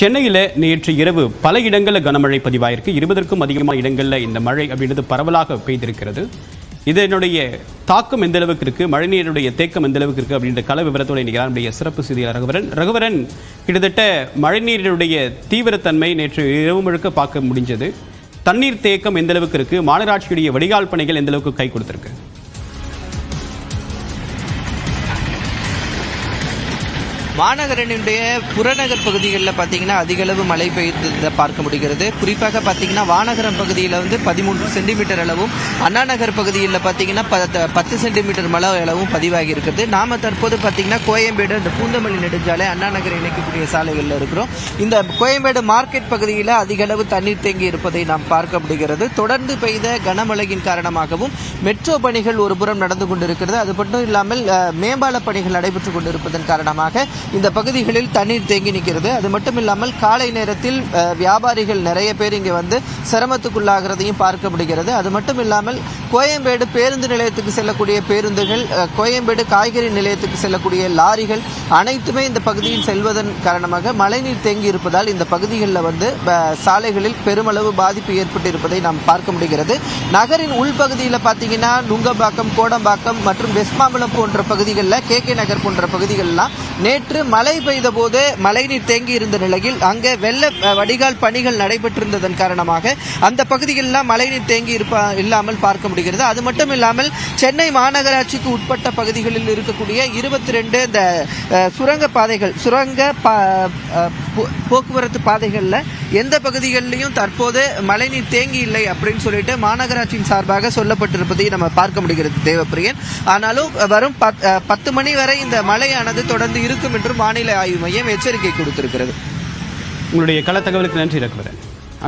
சென்னையில் நேற்று இரவு பல இடங்களில் கனமழை பதிவாயிருக்கு. 20க்கும் அதிகமான இடங்களில் இந்த மழை அப்படின்றது பரவலாக பெய்திருக்கிறது. இதனுடைய தாக்கம் எந்த அளவுக்கு இருக்கு, மழைநீருடைய தேக்கம் எந்த அளவுக்கு இருக்கு அப்படின்ற கள விவரத்தோடு நம்முடைய சிறப்பு செய்தியாளர் ரகுவரன் கிட்டத்தட்ட மழைநீருடைய தீவிரத்தன்மை நேற்று இரவு முழுக்க பார்க்க முடிஞ்சது. தண்ணீர் தேக்கம் எந்த அளவுக்கு இருக்கு, மாநகராட்சியுடைய வடிகால் பணிகள் எந்த அளவுக்கு கை கொடுத்திருக்கு? மாநகரனுடைய புறநகர் பகுதிகளில் பார்த்தீங்கன்னா அதிகளவு மழை பெய்ததை பார்க்க முடிகிறது. குறிப்பாக பார்த்தீங்கன்னா வானகரம் பகுதியில் 13 சென்டிமீட்டர் அளவும், அண்ணா நகர் பகுதியில் பார்த்தீங்கன்னா 10 சென்டிமீட்டர் மழை அளவும் பதிவாகி இருக்குது. நாம தற்போது பார்த்தீங்கன்னா கோயம்பேடு இந்த பூந்தமல்லி நெடுஞ்சாலை அண்ணா நகர் இணைக்கக்கூடிய சாலைகளில் இருக்கிறோம். இந்த கோயம்பேடு மார்க்கெட் பகுதியில் அதிகளவு தண்ணீர் தேங்கி இருப்பதை நாம் பார்க்க முடிகிறது. தொடர்ந்து பெய்த கனமழையின் காரணமாகவும் மெட்ரோ பணிகள் ஒருபுறம் நடந்து கொண்டிருக்கிறது. அது மட்டும் இல்லாமல் மேம்பால பணிகள் நடைபெற்றுக் கொண்டிருப்பதன் காரணமாக இந்த பகுதிகளில் தண்ணீர் தேங்கி நிற்கிறது. அது மட்டும் இல்லாமல் காலை நேரத்தில் வியாபாரிகள் நிறைய பேர் இங்கே சிரமத்துக்குள்ளாகிறதையும் பார்க்க முடிகிறது. அது மட்டும் இல்லாமல் கோயம்பேடு பேருந்து நிலையத்துக்கு செல்லக்கூடிய பேருந்துகள், கோயம்பேடு காய்கறி நிலையத்துக்கு செல்லக்கூடிய லாரிகள் அனைத்துமே இந்த பகுதியில் செல்வதன் காரணமாக மழைநீர் தேங்கி இருப்பதால் இந்த பகுதிகளில் சாலைகளில் பெருமளவு பாதிப்பு ஏற்பட்டு இருப்பதை நாம் பார்க்க முடிகிறது. நகரின் உள்பகுதியில் பார்த்தீங்கன்னா நுங்கம்பாக்கம், கோடம்பாக்கம் மற்றும் வெஸ்ட்மாம்பலம் போன்ற பகுதிகளில், KK நகர் போன்ற பகுதிகளெல்லாம் நேற்று மழை பெய்த போது மழைநீர் தேங்கி இருந்த நிலையில் அங்கே வெள்ள வடிகால் பணிகள் நடைபெற்றிருந்ததன் காரணமாக அந்த பகுதிகளெல்லாம் மழைநீர் தேங்கி இல்லாமல் பார்க்க முடிகிறது. அது மட்டும் இல்லாமல் சென்னை மாநகராட்சிக்கு உட்பட்ட பகுதிகளில் இருக்கக்கூடிய 22 இந்த சுரங்க பாதைகள், போக்குவரத்து பாதைகளில் எந்த பகுதிகளிலையும் தற்போது மழைநீர் தேங்கி இல்லை அப்படின்னு சொல்லிட்டு மாநகராட்சியின் சார்பாக சொல்லப்பட்டிருப்பதை நம்ம பார்க்க முடிகிறது தேவப்பிரியன். ஆனாலும் வரும் 10 மணி வரை இந்த மழையானது தொடர்ந்து இருக்கும் என்று வானிலை ஆய்வு மையம் எச்சரிக்கை கொடுத்திருக்கிறது. உங்களுடைய கள தகவலுக்கு நன்றி ரகுவரன்.